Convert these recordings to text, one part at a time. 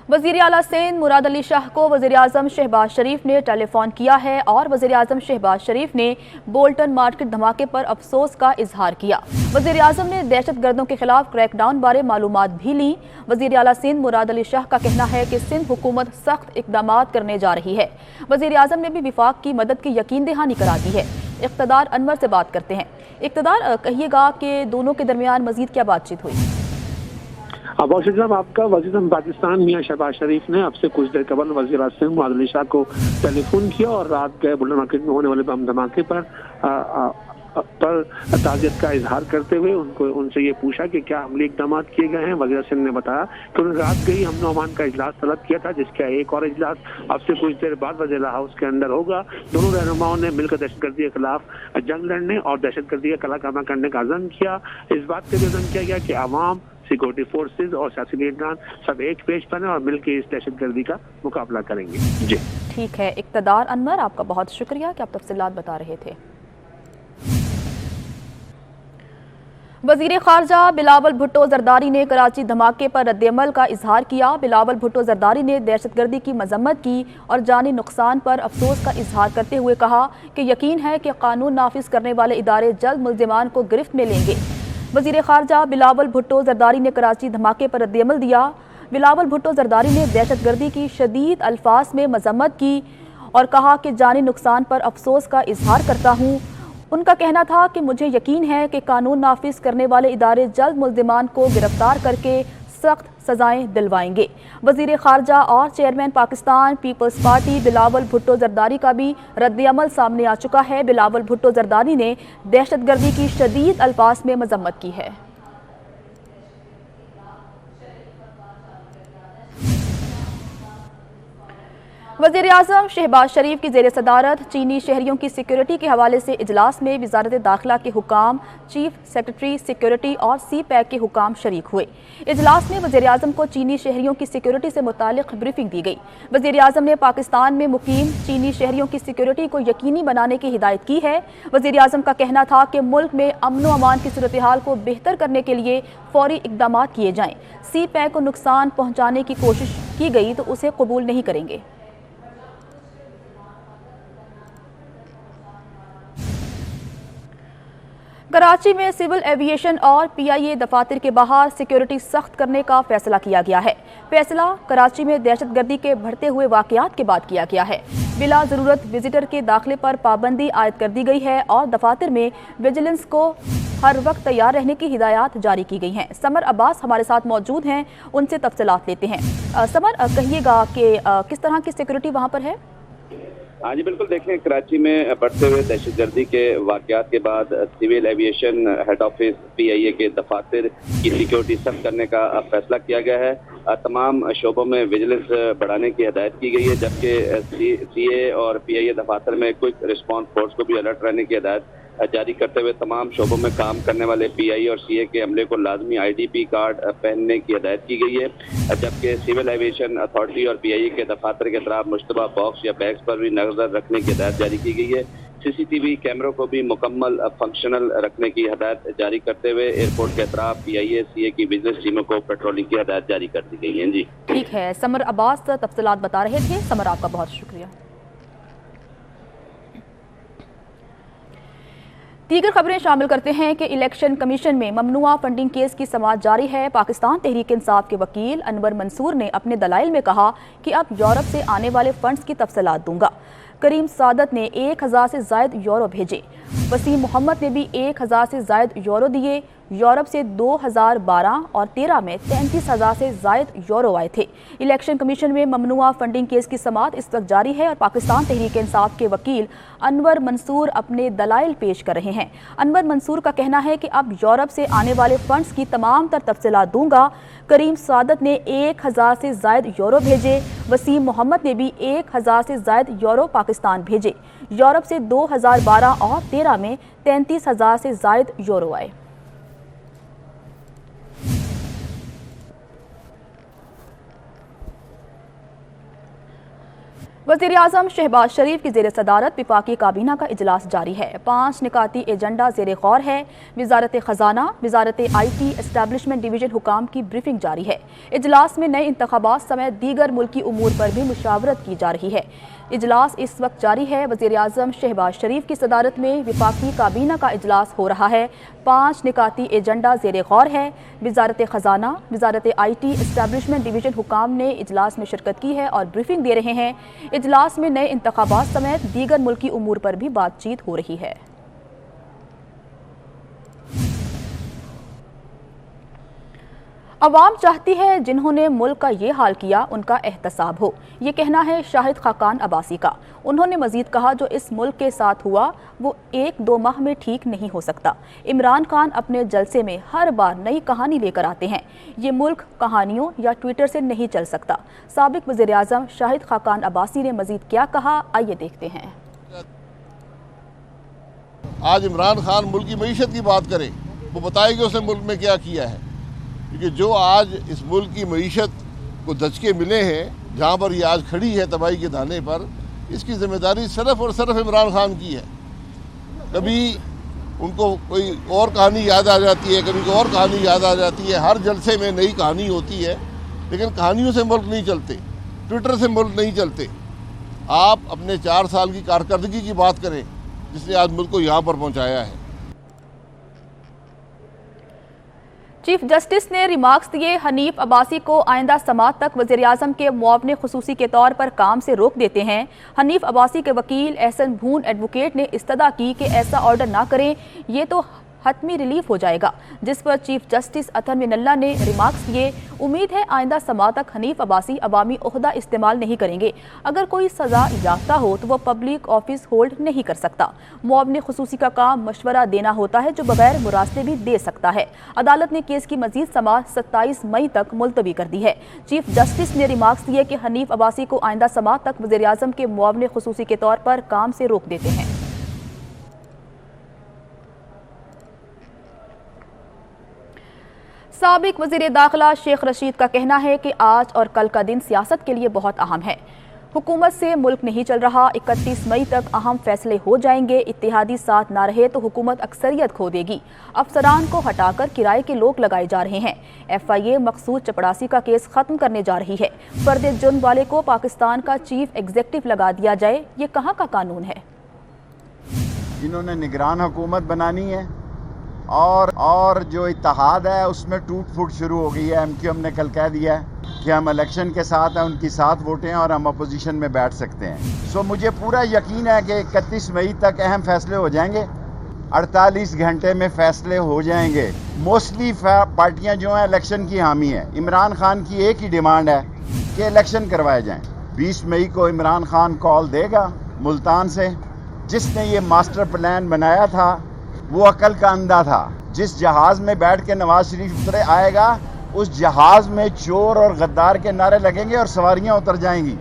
वज़ीर आला सिंध मुराद अली शाह को वज़ीर आज़म शहबाज शरीफ ने टेलीफोन किया है और वज़ीर आज़म शहबाज शरीफ ने बोल्टन मार्केट धमाके पर अफसोस का इजहार किया। वज़ीर आज़म ने दहशत गर्दों के खिलाफ क्रैकडाउन बारे मालूमात भी ली। वज़ीर आला सिंध मुराद अली शाह का कहना है कि सिंध हुकूमत सख्त इक़दामात करने जा रही है। वज़ीर आज़म ने भी विफाक की मदद की यकीन दहानी करा दी है। इक़्तिदार अनवर से बात करते हैं। इक़्तिदार, कहिएगा कि दोनों के दरमियान मज़ीद क्या बातचीत हुई? वजीर साहब, आपका वज़ीर पाकिस्तान मियां शहबाज शरीफ ने अब से कुछ देर कबल वज़ीर आज़म सिंध मुराद अली शाह को टेलीफोन किया और रात गए बुल्टन मार्केट में होने वाले बम धमाके पर ताज़ियत का इजहार करते हुए उनसे ये पूछा कि क्या अमली इक़दाम किए गए हैं। वज़ीर सिंध ने बताया कि उन्होंने रात गई अमन अमान का इजलास तलब किया था, जिसका एक और इजलास अब से कुछ देर बाद वज़ीर हाउस के अंदर होगा। दोनों रहनुमाओं ने मिलकर दहशतगर्दी के खिलाफ जंग लड़ने और दहशतगर्दी का कलाकामा करने का अज़म किया। इस बात का भी अज़म किया गया कि आवाम, सिक्योरिटी फोर्सेज और सियासी लीडरान सब एक पेज पर हैं और मिलकर इस दहशतगर्दी का मुकाबला करेंगे। जी ठीक है इक़्तिदार अनवर, आपका बहुत शुक्रिया कि आप तफसीलात बता रहे थे। वज़ीर ख़ारजा बिलावल भुट्टो ज़रदारी ने कराची धमाके पर रद्द-ए-अमल का इजहार किया। बिलावल भुट्टो ज़रदारी ने दहशतगर्दी की मजम्मत की और जानी नुकसान पर अफसोस का इजहार करते हुए कहा कि यकीन है कि कानून नाफिज करने वाले इदारे जल्द मुल्ज़िमान को गिरफ्त में लेंगे। वज़ीर ख़ारजा बिलावल भुट्टो ज़रदारी ने कराची धमाके पर रद्द-ए-अमल दिया। बिलावल भुट्टो ज़रदारी ने दहशतगर्दी की शदीद अल्फाज में मजम्मत की और कहा कि जानी नुकसान पर अफसोस का इजहार करता हूँ। उनका कहना था कि मुझे यकीन है कि कानून नाफिज करने वाले इदारे जल्द मुल्ज़िमान को गिरफ्तार करके सख्त सजाएं दिलवाएंगे। वज़ीर ख़ारजा और chairman Pakistan Peoples Party Bilawal Bhutto Zardari का भी रद्द-ए-अमल सामने आ चुका है। बिलावल भुट्टो ज़रदारी ने दहशतगर्दी की शदीद अल्फाज में मजम्मत की है। वज़ीर आज़म शहबाज शरीफ की ज़ेर सदारत चीनी शहरियों की सिक्योरिटी के हवाले से इजलास में वज़ारत दाखिला के हुकाम, चीफ सेक्रेटरी सिक्योरिटी और सी पैक के हुकाम शरीक हुए। इजलास में वज़ीर आज़म को चीनी शहरियों की सिक्योरिटी से मुतालिक ब्रीफिंग दी गई। वज़ीर आज़म ने पाकिस्तान में मुकीम चीनी शहरियों की सिक्योरिटी को यकीनी बनाने की हिदायत की है। वज़ीर आज़म का कहना था कि मुल्क में अमन व अमान की सूरत हाल को बेहतर करने के लिए फौरी इक़दाम किए जाएँ। सी पैक को नुकसान पहुँचाने की कोशिश की गई तो उसे कबूल नहीं करेंगे। कराची में सिविल एविएशन और PIA दफातर के बाहर सिक्योरिटी सख्त करने का फैसला किया गया है। फैसला कराची में दहशतगर्दी के बढ़ते हुए वाकयात के बाद किया गया है। बिला ज़रूरत विजिटर के दाखिले पर पाबंदी आयद कर दी गई है और दफातर में विजिलेंस को हर वक्त तैयार रहने की हिदायत जारी की गई हैं। समर अब्बास हमारे साथ मौजूद हैं, उनसे तफसीलात लेते हैं। समर, कहिएगा कि किस तरह की सिक्योरिटी वहाँ पर है? हाँ जी बिल्कुल, देखें कराची में बढ़ते हुए दहशतगर्दी के वाकयात के बाद civil aviation head office PIA के दफातर की सिक्योरिटी सख्त करने का फैसला किया गया है। तमाम शोबों में विजिलेंस बढ़ाने की हिदायत की गई है, जबकि CA और PIA दफातर में क्विक रिस्पॉन्स फोर्स को भी अलर्ट रहने की हिदायत जारी करते हुए तमाम शोबों में काम करने वाले PIA और CA के अमले को लाजमी IDP कार्ड पहनने की हिदायत की गई है। जबकि सिविल एविएशन अथॉरिटी और PIA के दफातर के खिलाफ मुश्तबा बॉक्स या बैग्स पर भी नजर रखने की हिदायत जारी की गई है। CCTV कैमरों को भी मुकम्मल फंक्शनल रखने की हिदायत जारी करते हुए एयरपोर्ट के अतराफ PIA CA की बिजनेस टीमों को पेट्रोलिंग की हिदायत जारी कर दी गई है। जी ठीक है, समर अब्बास तफसीलात बता रहे थे। समर, आपका बहुत शुक्रिया। दीगर खबरें शामिल करते हैं कि इलेक्शन कमीशन में ममनुआ फंडिंग केस की समाअत जारी है। पाकिस्तान तहरीक इंसाफ के वकील अनवर मंसूर ने अपने दलाइल में कहा कि अब यूरोप से आने वाले फंड्स की तफसीलात दूंगा। करीम सादत ने 1000 से ज़ायद यूरो भेजे। वसीम मोहम्मद ने भी 1000 से ज़ायद यूरो दिए। यूरोप से 2012 और 13 में 33,000 से ज़ायद यूरो आए थे। इलेक्शन कमीशन में ममनुआ फंडिंग केस की समाअत इस वक्त जारी है और पाकिस्तान तहरीक इंसाफ के वकील अनवर मंसूर अपने दलाइल पेश कर रहे हैं। अनवर मंसूर का कहना है कि अब यूरोप से आने वाले फंड्स की तमाम तर तफसीलात दूंगा। करीम सादत ने 1000 से ज़ायद यूरो भेजे। वसीम मोहम्मद ने भी 1000 से ज़ायद यूरो पाकिस्तान भेजे। यूरोप से 2012 और 13 में 33,000 से ज़ायद यूरो आए। वज़ीर-ए-आज़म शहबाज शरीफ की ज़ेर सदारत विफाकी काबीना का इजलास जारी है। 5 निकाती एजेंडा ज़ेर गौर है। वज़ारत ख़जाना, वज़ारत IT, एस्टैब्लिशमेंट डिवीज़न हुकाम की ब्रीफिंग जारी है। इजलास में नए इंतखाबात समेत दीगर मुल्की उमूर पर भी मुशावरत की जा रही है। इजलास इस वक्त जारी है। वज़ीर-ए-आज़म शहबाज शरीफ की सदारत में विफाकी काबीना का इजलास हो रहा है। 5 निकाती एजेंडा ज़ेर गौर है। वज़ारत ख़जाना, वज़ारत IT, एस्टैब्लिशमेंट डिवीज़न हुकाम ने इजलास में शिरकत की है और ब्रीफिंग दे रहे हैं। इजलास में नए इंतखाबात समेत दीगर मुल्की उमूर पर भी बातचीत हो रही है। अवाम चाहती है जिन्होंने मुल्क का ये हाल किया उनका एहतसाब हो, ये कहना है शाहिद खाकान अब्बासी का। उन्होंने मजीद कहा जो इस मुल्क के साथ हुआ वो 1-2 माह में ठीक नहीं हो सकता। इमरान खान अपने जलसे में हर बार नई कहानी लेकर आते हैं। ये मुल्क कहानियों या ट्विटर से नहीं चल सकता। साबिक वज़ीर-ए-आज़म शाहिद खाकान अब्बासी ने मजीद क्या कहा, आइए देखते हैं। आज इमरान खान मुल्क की मईशत की बात करे, वो बताए कि उसने मुल्क में क्या किया है, क्योंकि जो आज इस मुल्क की मईशत को दचके मिले हैं, जहाँ पर ये आज खड़ी है तबाही के दाने पर, इसकी जिम्मेदारी सिर्फ और सिर्फ इमरान खान की है। कभी उनको कोई और कहानी याद आ जाती है, कभी कोई और कहानी याद आ जाती है। हर जलसे में नई कहानी होती है, लेकिन कहानियों से मुल्क नहीं चलते, ट्विटर से मुल्क नहीं चलते। आप अपने 4 साल की कारकर्दगी की बात करें, जिसने आज मुल्क को यहाँ पर पहुँचाया है। चीफ जस्टिस ने रिमार्क्स दिए, हनीफ अब्बासी को आइंदा समात तक वज़ीर-ए-आज़म के मुआवने खुसूसी के तौर पर काम से रोक देते हैं। हनीफ अब्बासी के वकील एहसन भून एडवोकेट ने इस्तदा की कि ऐसा ऑर्डर ना करें, ये तो हतमी रिलीफ हो जाएगा, जिस पर चीफ जस्टिस अतन मिनल्ला ने रिमार्क्स दिए। उम्मीद है आइंदा समात तक हनीफ अब्बासी अवामी ओहदा इस्तेमाल नहीं करेंगे। अगर कोई सजा याफ्ता हो तो वह पब्लिक ऑफिस होल्ड नहीं कर सकता। मुआवने खुसूसी का काम मशवरा देना होता है जो बगैर मुरासले भी दे सकता है। अदालत ने केस की मजीद समाअत 27 मई तक मुलतवी कर दी है। चीफ जस्टिस ने रिमार्क्स दिए कि हनीफ अब्बासी को आइंदा समात तक वज़ीर-ए-आज़म के मुआवने खुसूसी के तौर पर काम से रोक देते हैं। साबिक वज़ीर दाखिला शेख रशीद का कहना है कि आज और कल का दिन सियासत के लिए बहुत अहम है। हुकूमत से मुल्क नहीं चल रहा, 31 मई तक अहम फैसले हो जाएंगे। इत्तेहादी साथ ना रहे तो हुकूमत अक्सरियत खो देगी। अफसरान को हटाकर किराए के लोग लगाए जा रहे हैं। FIA मकसूद चपड़ासी का केस खत्म करने जा रही है। फर्द जुर्म वाले को पाकिस्तान का चीफ एग्जीक्यूटिव लगा दिया जाए, ये कहाँ का कानून है। जिन्होंने निगरान हुकूमत बनानी है और जो इत्तेहाद है उसमें टूट फूट शुरू हो गई है। MQM ने कल कह दिया है कि हम इलेक्शन के साथ हैं, उनकी साथ वोटें हैं और हम अपोजिशन में बैठ सकते हैं। सो मुझे पूरा यकीन है कि 31 मई तक अहम फैसले हो जाएंगे। 48 घंटे में फैसले हो जाएंगे। मोस्टली पार्टियां जो हैं इलेक्शन की हामी है। इमरान खान की एक ही डिमांड है कि इलेक्शन करवाए जाएं। 20 मई को इमरान खान कॉल देगा मुल्तान से। जिसने ये मास्टर प्लान बनाया था वो अकल का अंधा था। जिस जहाज में बैठ के नवाज शरीफ उतरे आएगा, उस जहाज में चोर और गद्दार के नारे लगेंगे और सवारियां उतर जाएंगी।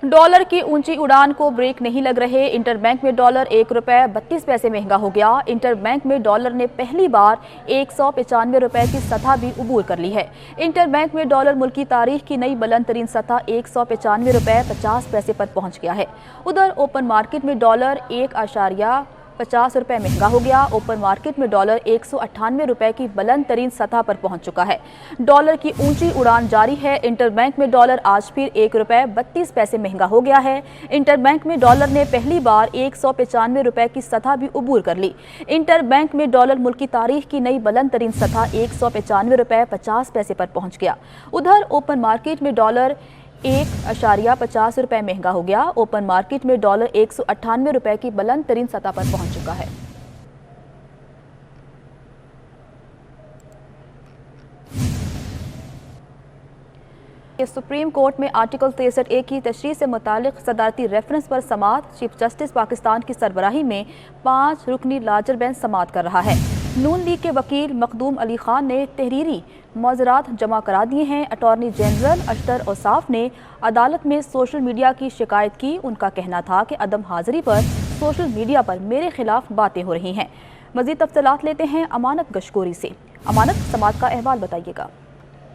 डॉलर की ऊंची उड़ान को ब्रेक नहीं लग रहे। इंटरबैंक में डॉलर ₹1.32 महंगा हो गया। इंटरबैंक में डॉलर ने पहली बार 195 रुपए की सतह भी उबूर कर ली है। इंटरबैंक में डॉलर मुल्क की तारीख की नई बुलंद तरीन सतह 195 रुपए 50 पैसे पर पहुंच गया है। उधर ओपन मार्केट में डॉलर 1.50 रुपए महंगा हो गया। ओपन मार्केट में डॉलर 198 रुपए की बुलंद तरीन सतह पर पहुंच चुका है। डॉलर की ऊंची उड़ान जारी है। इंटरबैंक में डॉलर आज फिर ₹1.32 महंगा हो गया है। इंटरबैंक में डॉलर ने पहली बार 195 रुपए की सतह भी उबूर कर ली। इंटरबैंक में डॉलर मुल्क की तारीख की नई बुलंद तरीन सतह 195 रुपए 50 पैसे पर पहुंच गया। उधर ओपन मार्केट में डॉलर 1.50 रुपए महंगा हो गया। ओपन मार्केट में डॉलर 198 रुपए की बुलंद तरीन सतह पर पहुंच चुका है। सुप्रीम कोर्ट में आर्टिकल 63A की तशरीह से मुतालिक सदारती रेफरेंस पर समाअत। चीफ जस्टिस पाकिस्तान की सरबराही में 5 रुकनी लार्जर बेंच समाअत कर रहा है। नून लीग के वकील मखदूम अली खान ने तहरीरी मौज़रात जमा करा दिए हैं। अटॉर्नी जनरल अशतर औसाफ ने अदालत में सोशल मीडिया की शिकायत की। उनका कहना था कि अदम हाजिरी पर सोशल मीडिया पर मेरे खिलाफ बातें हो रही हैं। मज़ीद तफसीलात लेते हैं अमानत गशकोरी से। अमानत, समाअत का अहवाल बताइएगा।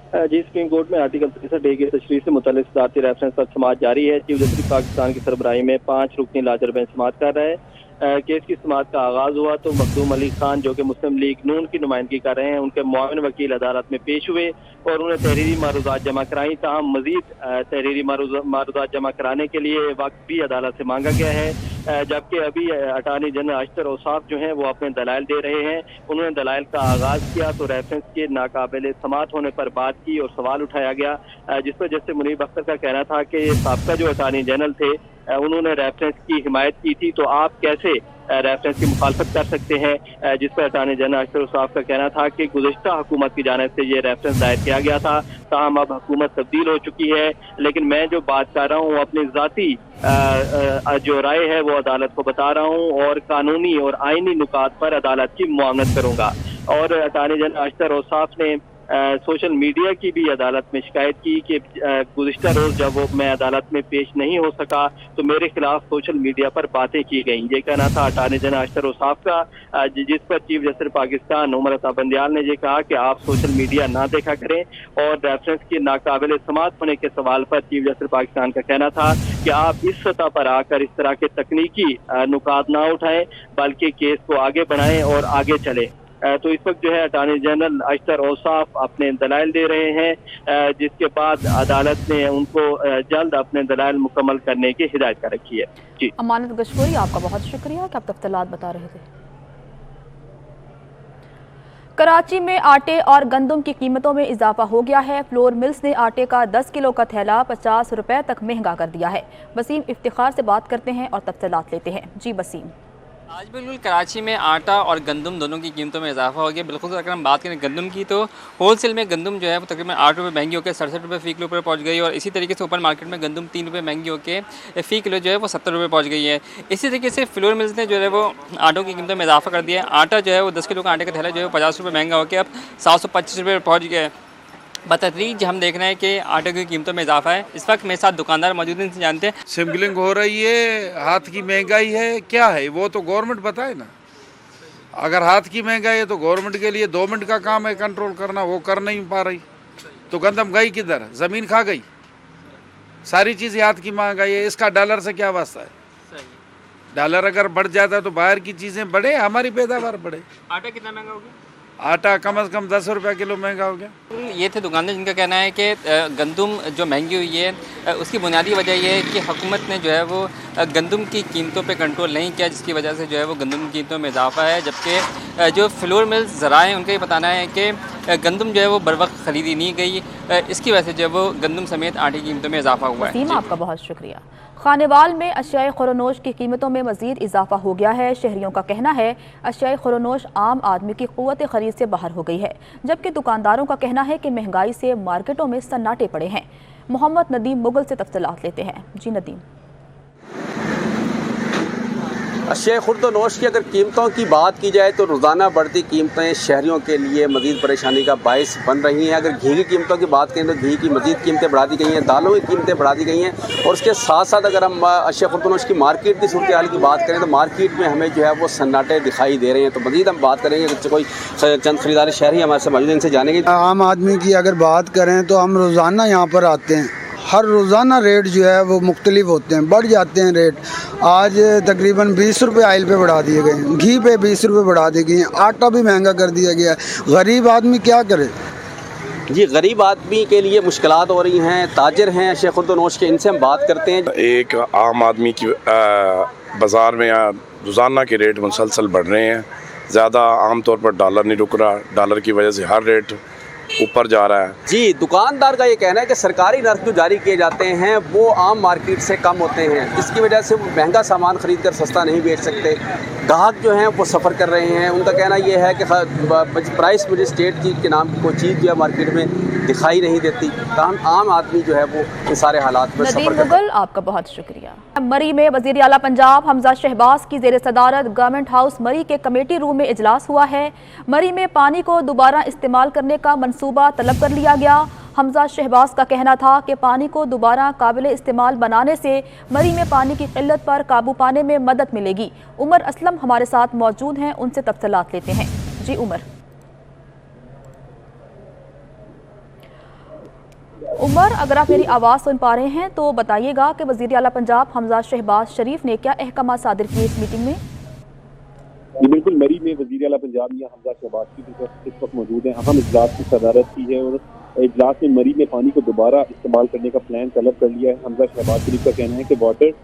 जी, सुप्रीम कोर्ट में आर्टिकल 63A की तशरीह से मुतल्लिक़ सदारती रेफरेंस पर समाअत जारी है। चीफ जस्टिस पाकिस्तान की सरबराही में 5 रुकनी लाजर बेंच समाअत कर रहा है। केस की समाअत का आगाज़ हुआ तो मखदूम अली खान, जो कि मुस्लिम लीग नून की नुमाइंदगी कर रहे हैं, उनके मुआविन वकील अदालत में पेश हुए और उन्हें तहरीरी मारूज़ात जमा कराई। ताहम मजीद तहरीरी मारूज़ात जमा कराने के लिए वक्त भी अदालत से मांगा गया है, जबकि अभी अटार्नी जनरल अशतर औसाफ जो हैं वो अपने दलाइल दे रहे हैं। उन्होंने दलाइल का आगाज़ किया तो रेफरेंस के नाकाबिल समाअत होने पर बात की और सवाल उठाया गया, जिस पर जस्टिस मुनीब अख्तर का कहना था कि साबका जो अटार्नी जनरल थे उन्होंने रेफरेंस की हिमायत की थी, तो आप कैसे रेफरेंस की मुखालफत कर सकते हैं। जिस पर अटार्नी जनरल अशतर औसाफ का कहना था कि गुज़श्ता हुकूमत की जानिब से ये रेफरेंस दायर किया गया था, ताहम अब हुकूमत तब्दील हो चुकी है, लेकिन मैं जो बात कर रहा हूँ अपनी ज़ाती जो राय है वो अदालत को बता रहा हूँ और कानूनी और आइनी नुकात पर अदालत की मुआवनत करूँगा। और अटार्नी जनरल अशतर औसाफ ने सोशल मीडिया की भी अदालत में शिकायत की कि गुज़िश्ता रोज़ जब मैं अदालत में पेश नहीं हो सका तो मेरे खिलाफ सोशल मीडिया पर बातें की गई। ये कहना था अटार्नी जनरल अशतर औसाफ का, जिस पर चीफ जस्टिस पाकिस्तान उमर अता बंदियाल ने ये कहा कि आप सोशल मीडिया ना देखा करें। और रेफरेंस की नाकाबिल समाअत होने के सवाल पर चीफ जस्टिस पाकिस्तान का कहना था कि आप इस सतह पर आकर इस तरह के तकनीकी नुकात ना उठाएं, बल्कि केस को आगे बढ़ाएं और आगे चलें। तो इस वक्त जो है अटार्नी जनरल अशतर औसाफ अपने दलाइल दे रहे हैं, जिसके बाद अदालत ने उनको जल्द अपने दलाइल मुकम्मल करने की हिदायत कर रखी है। जी, अमानत गशकोरी, आपका बहुत शुक्रिया कि आप तफसीलात बता रहे थे। कराची में आटे और गंदम की कीमतों में इजाफा हो गया है। फ्लोर मिल्स ने आटे का 10 किलो का थैला 50 रुपए तक महंगा कर दिया है। वसीम इफ्तिखार से बात करते हैं और तफसीलात लेते हैं। जी वसीम। आज बिल्कुल कराची में आटा और गंदम दोनों की कीमतों में इजाफा हो गया। बिल्कुल अगर हम बात करें गंदम की तो होलसेल में गंदम जो है वो तकरीबन 8 रुपये महंगी होकर 67 रुपये फ़ी किलो पर पहुंच गई और इसी तरीके से सुपर मार्केट में गंदम 3 रुपये महंगी होकर फ़ी किलो जो है वो 70 रुपये पहुंच गई है। इसी तरीके से फ्लोर मिल्स ने जो है वो आटों की कीमतों में इजाफा कर दिया है। आटा जो है वो 10 किलो का आटे का थैला जो है 50 रुपये महंगा होकर अब 725 रुपये पर पहुँच गया है। बतदरीज हम देख रहे हैं कि आटे की कीमतों में इजाफा है। इस वक्त मेरे साथ दुकानदार मौजूद हैं, इनसे जानते हैं। स्मगलिंग हो रही है, हाथ की महंगाई है, क्या है वो तो गवर्नमेंट बताए ना। अगर हाथ की महंगाई है तो गवर्नमेंट के लिए 2 मिनट का काम है कंट्रोल करना, वो कर नहीं पा रही। तो गंदम गई किधर, ज़मीन खा गई। सारी चीज़ें हाथ की महंगाई है, इसका डॉलर से क्या वास्ता है। डॉलर अगर बढ़ जाता है तो बाहर की चीज़ें बढ़े, हमारी पैदावार बढ़े। आटा कितना महंगा हो गया? आटा कम से कम 10 रुपये किलो महंगा हो गया। ये थे दुकानदार जिनका कहना है कि गंदम जो महंगी हुई है उसकी बुनियादी वजह यह है कि हुकूमत ने जो है वो गंदम की कीमतों पे कंट्रोल नहीं किया, जिसकी वजह से जो है वो गंदम की कीमतों में इजाफा है। जबकि जो फ्लोर मिल्स ज़राए हैं उनका ये बताना है कि गंदम जो है वो बर वक्त ख़रीदी नहीं गई, इसकी वजह से जो है वो गंदम समेत आटे की कीमतों में इजाफा हुआ है। आपका बहुत शुक्रिया। खानेवाल में अशियाए खुरनोश की कीमतों में मजीद इजाफा हो गया है। शहरियों का कहना है अशियाए खुरनोश आम आदमी की क़ुव्वत खरीद से बाहर हो गई है, जबकि दुकानदारों का कहना है कि महंगाई से मार्केटों में सन्नाटे पड़े हैं। मोहम्मद नदीम मुगल से तफसीलात लेते हैं। जी नदीम। अशिया खुर्दनोश की अगर कीमतों की बात की जाए तो रोज़ाना बढ़ती कीमतें शहरियों के लिए मज़ीद परेशानी का बायस बन रही हैं। अगर घी की कीमतों की बात करें तो घी की मज़ीद कीमतें बढ़ा दी गई हैं, दालों की कीमतें बढ़ा दी गई हैं और उसके साथ साथ अगर हम अशिया खुर्दनोश की मार्केट की सूरत हाल की बात करें तो मार्केट में हमें जो है वो सन्नाटे दिखाई दे रहे हैं। तो मज़ीद हम बात करेंगे, कोई चंद खरीदार शहरी हमारे से मौजूद हैं, इनसे जानेंगे। आम आदमी की अगर बात करें तो हम रोज़ाना यहाँ पर आते हैं, हर रोज़ाना रेट जो है वो मुख्तलिफ होते हैं, बढ़ जाते हैं रेट। आज तकरीबन 20 रुपये आयल पे बढ़ा दिए गए हैं, घी पे 20 रुपये बढ़ा दिए गए हैं, आटा भी महंगा कर दिया गया है। गरीब आदमी क्या करे। जी, गरीब आदमी के लिए मुश्किलात हो रही हैं। ताजिर हैं अशिया खुर्दनोश के, इनसे हम बात करते हैं। एक आम आदमी की बाज़ार में रोज़ाना के रेट मुसलसल बढ़ रहे हैं। ज़्यादा आम तौर पर डॉलर नहीं रुक रहा, डॉलर की वजह से हर रेट ऊपर जा रहा है। जी, दुकानदार का ये कहना है कि सरकारी नर्ख जो जारी किए जाते हैं वो आम मार्केट से कम होते हैं, जिसकी वजह से वो महंगा सामान खरीद कर सस्ता नहीं बेच सकते। ग्राहक जो हैं वो सफ़र कर रहे हैं। उनका कहना ये है कि प्राइस मुझे स्टेट के नाम की कोई चीज़ जो है मार्केट में दिखाई नहीं देती। ताहम आम आदमी जो है वो इन सारे हालात में सफ़र करता है। आपका बहुत शुक्रिया। मरी में वज़ीर आला पंजाब हमजा शहबाज की ज़ेर सदारत गवर्नमेंट हाउस मरी के कमेटी रूम में इजलास हुआ है। मरी में पानी को दोबारा इस्तेमाल करने का मंसूबा तलब कर लिया गया। हमजा शहबाज का कहना था कि पानी को दोबारा काबिल इस्तेमाल बनाने से मरी में पानी की किल्लत पर काबू पाने में मदद मिलेगी। उमर असलम हमारे साथ मौजूद हैं, उनसे तफसीलात लेते हैं। जी उमर। उमर, अगर आप मेरी आवाज़ सुन पा रहे हैं तो बताइएगा कि वज़ीर आला पंजाब हमजा शहबाज शरीफ ने क्या अहकाम सादिर किए इस मीटिंग में? जी बिल्कुल, मरी में वज़ीर आला पंजाब मियां हमजा शहबाज शरीफ इस वक्त मौजूद हैं। अहम इजलास की सदारत की है और इजलास में मरी में पानी को दोबारा इस्तेमाल करने का प्लान तलब कर लिया है। हमजा शहबाज शरीफ का कहना है कि वाटर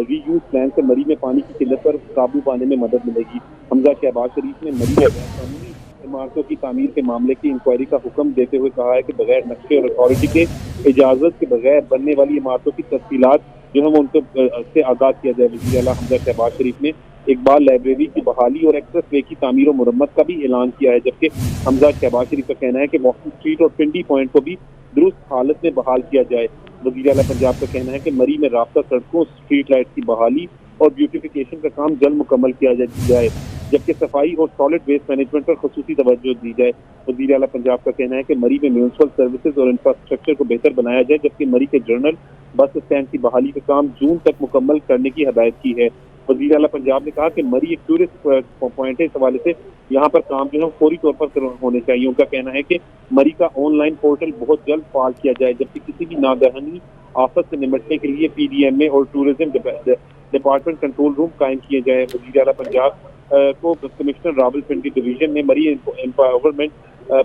रीयूज प्लान से मरी में पानी की किल्लत पर काबू पाने में मदद मिलेगी। हमजा शहबाज शरीफ ने मरी में कानूनी इमारतों की तामीर के मामले की इंक्वायरी का हुक्म देते हुए कहा है कि बगैर नक्शे और अथॉरिटी के इजाजत के बगैर बनने वाली इमारतों की तफसीलात जो है वो उनको से आगाह किया जाए। वज़ीर आला हमजा शहबाज शरीफ ने इकबाल लाइब्रेरी की बहाली और एक्सप्रेस वे की तामीर और मुरम्मत का भी ऐलान किया है, जबकि हमजा शहबाज शरीफ का कहना है कि वॉकिंग स्ट्रीट और पिंडी पॉइंट को भी दुरुस्त हालत में बहाल किया जाए। वज़ीर आला पंजाब का कहना है कि मरी में रास्ता सड़कों, स्ट्रीट लाइट की बहाली और ब्यूटिफिकेशन का काम जल्द मुकम्मल किया जाए, जबकि सफाई और सॉलिड वेस्ट मैनेजमेंट पर खुसूसी तवज्जो दी जाए। वज़ीर आला पंजाब का कहना है कि मरी में म्यूनसिपल सर्विसेज और इंफ्रास्ट्रक्चर को बेहतर बनाया जाए, जबकि मरी के जर्नल बस स्टैंड की बहाली का काम जून तक मुकम्मल करने की हदायत की है। वज़ीर आला पंजाब ने कहा कि मरी एक टूरिस्ट पॉइंट है, इस हवाले से यहाँ पर काम जो है फौरी तौर पर होने चाहिए। उनका कहना है कि मरी का ऑनलाइन पोर्टल बहुत जल्द फाल किया जाए, जबकि किसी भी नागहानी आफत से निपटने के लिए PDMA और टूरिज्म डिपार्टमेंट कंट्रोल रूम कायम किए जाए। वज़ीर आला पंजाब को कमिश्नर रावलपिंडी डिवीजन ने मरी एम्पावरमेंट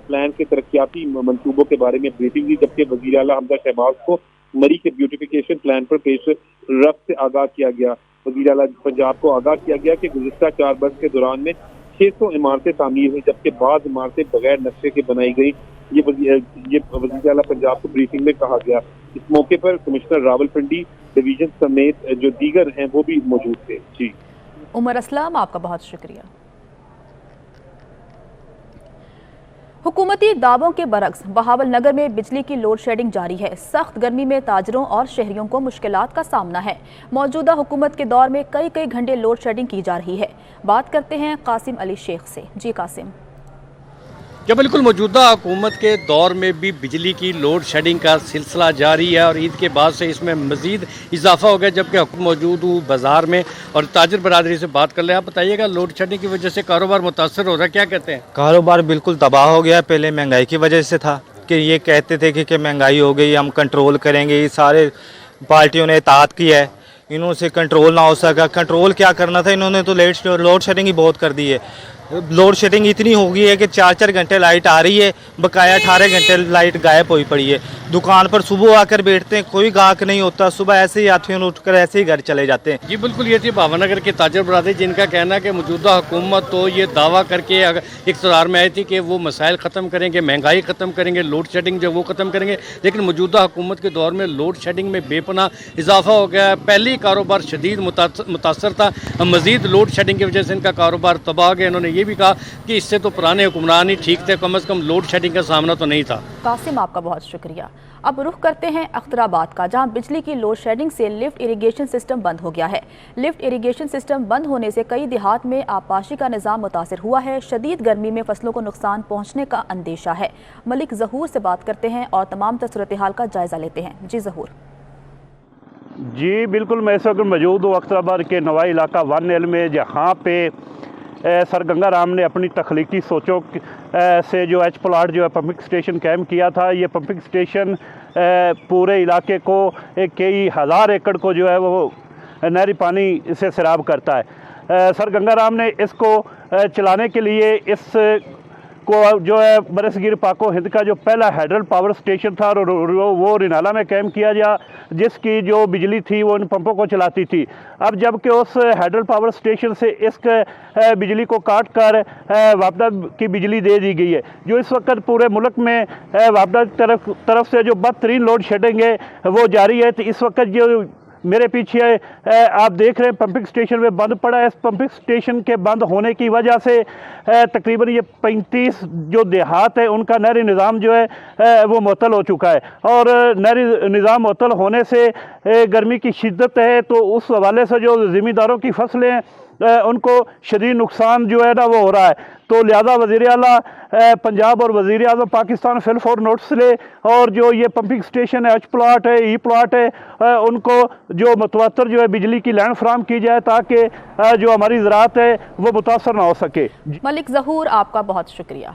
प्लान के तरक्याती मंसूबों के बारे में ब्रीफिंग दी, जबकि वज़ीर आला हमजा शहबाज को मरी के ब्यूटिफिकेशन प्लान पर पेश रफ्त से आगाह किया गया। वज़ीर आला पंजाब को आगाह किया गया कि गुज़िश्ता 4 बरस के दौरान में 600 इमारतें तामीर हुई, जबकि बाद इमारतें बगैर नक्शे के बनाई गई। ये वज़ीर आला पंजाब को ब्रीफिंग में कहा गया। इस मौके पर कमिश्नर रावलपिंडी डिवीजन समेत जो दीगर हैं वो भी मौजूद थे। जी उमर असलम, आपका बहुत शुक्रिया। हुकूमती दावों के बरक्स बहावलनगर में बिजली की लोड शेडिंग जारी है। सख्त गर्मी में ताजरों और शहरियों को मुश्किलात का सामना है। मौजूदा हुकूमत के दौर में कई घंटे लोड शेडिंग की जा रही है। बात करते हैं कासिम अली शेख से। जी कासिम। जब बिल्कुल मौजूदा हुकूमत के दौर में भी बिजली की लोड शेडिंग का सिलसिला जारी है और ईद के बाद से इसमें मज़ीद इजाफा हो गया, जबकि मौजूद हूँ बाज़ार में और ताजर बरादरी से बात कर ले। आप बताइएगा, लोड शेडिंग की वजह से कारोबार मुतासर हो रहा है, क्या कहते हैं? कारोबार बिल्कुल तबाह हो गया। पहले महंगाई की वजह से था कि ये कहते थे कि महंगाई हो गई, हम कंट्रोल करेंगे। ये सारे पार्टियों ने इताअत की है, इन्हों से कंट्रोल ना हो सका। कंट्रोल क्या करना था, इन्होंने तो लोड शेडिंग ही बहुत कर दी है। लोड शेडिंग इतनी हो गई है कि 4-4 घंटे लाइट आ रही है, बकाया 18 घंटे लाइट गायब हुई पड़ी है। दुकान पर सुबह आकर बैठते हैं, कोई गाहक नहीं होता, सुबह ऐसे ही आते हैं, उठकर ऐसे ही घर चले जाते हैं। जी बिल्कुल, ये थी भावनगर के ताजर बरादरी, जिनका कहना है कि मौजूदा हुकूमत तो ये दावा करके इक़्तिदार में आई थी कि वो मसाइल ख़त्म करेंगे, महंगाई ख़त्म करेंगे, लोड शेडिंग जो वो ख़त्म करेंगे, लेकिन मौजूदा हुकूमत के दौर में लोड शेडिंग में बेपनाह इजाफा हो गया है। पहले कारोबार शदीद मुतासर था, मज़ीद लोड शेडिंग की वजह से इनका कारोबार तबाह हो गया। इन्होंने ये भी कहा कि इससे तो पुराने हुक्मरान ही ठीक थे, कम से कम लोड शेडिंग का सामना तो नहीं था। कासिम, आपका बहुत शुक्रिया। अब रुख करते हैं अख्तराबाद का, जहां बिजली की लोड शेडिंग से लिफ्ट इरिगेशन सिस्टम बंद हो गया है। लिफ्ट इरिगेशन सिस्टम बंद होने से कई देहात में आबपाशी का निज़ाम मुतासिर हुआ है। शदीद गर्मी में फसलों को नुकसान पहुँचने का अंदेशा है। मलिक ज़हूर से बात करते हैं और तमाम सूरत हाल का जायजा लेते हैं। जी ज़हूर। जी बिल्कुल, मैं इस वक्त मौजूद हूँ अख्तराबाद के नवाई इलाका 1L में, जहाँ पे सर गंगाराम ने अपनी तख्लीकी सोचों से जो एच प्लाट जो है पंपिंग स्टेशन कायम किया था। ये पंपिंग स्टेशन पूरे इलाके को कई हज़ार एकड़ को जो है वो नहरी पानी से सैराब करता है। सर गंगाराम ने इसको चलाने के लिए इस को जो है बरसगीर पाको हिंद का जो पहला हाइडल पावर स्टेशन था वो रिनाला में कायम किया गया, जिसकी जो बिजली थी वो इन पंपों को चलाती थी। अब जबकि उस हाइडल पावर स्टेशन से इस बिजली को काट कर वापदा की बिजली दे दी गई है, जो इस वक्त पूरे मुल्क में वापदा तरफ से जो बदतरीन लोड शेडिंग है वो जारी है। तो इस वक्त जो मेरे पीछे आप देख रहे हैं पंपिंग स्टेशन में बंद पड़ा है। इस पंपिंग स्टेशन के बंद होने की वजह से तकरीबन ये 35 जो देहात है उनका नहरी निज़ाम जो है वो मुअत्तल हो चुका है। और नहरी निज़ाम मुअत्तल होने से गर्मी की शिद्दत है, तो उस हवाले से जो ज़मींदारों की फसलें हैं उनको शदीद नुकसान जो है ना वो हो रहा है। तो लिहाजा वज़ीर आला पंजाब और वज़ीर आज़म पाकिस्तान फिल फॉर नोटिस ले, और जो ये पंपिंग स्टेशन है, एच प्लाट है, ई प्लाट है, उनको जो मतवतर जो है बिजली की लाइन फराहम की जाए, ताकि जो हमारी ज़राअत है वो मुतासर ना हो सके। मलिक ज़हूर, आपका बहुत शुक्रिया।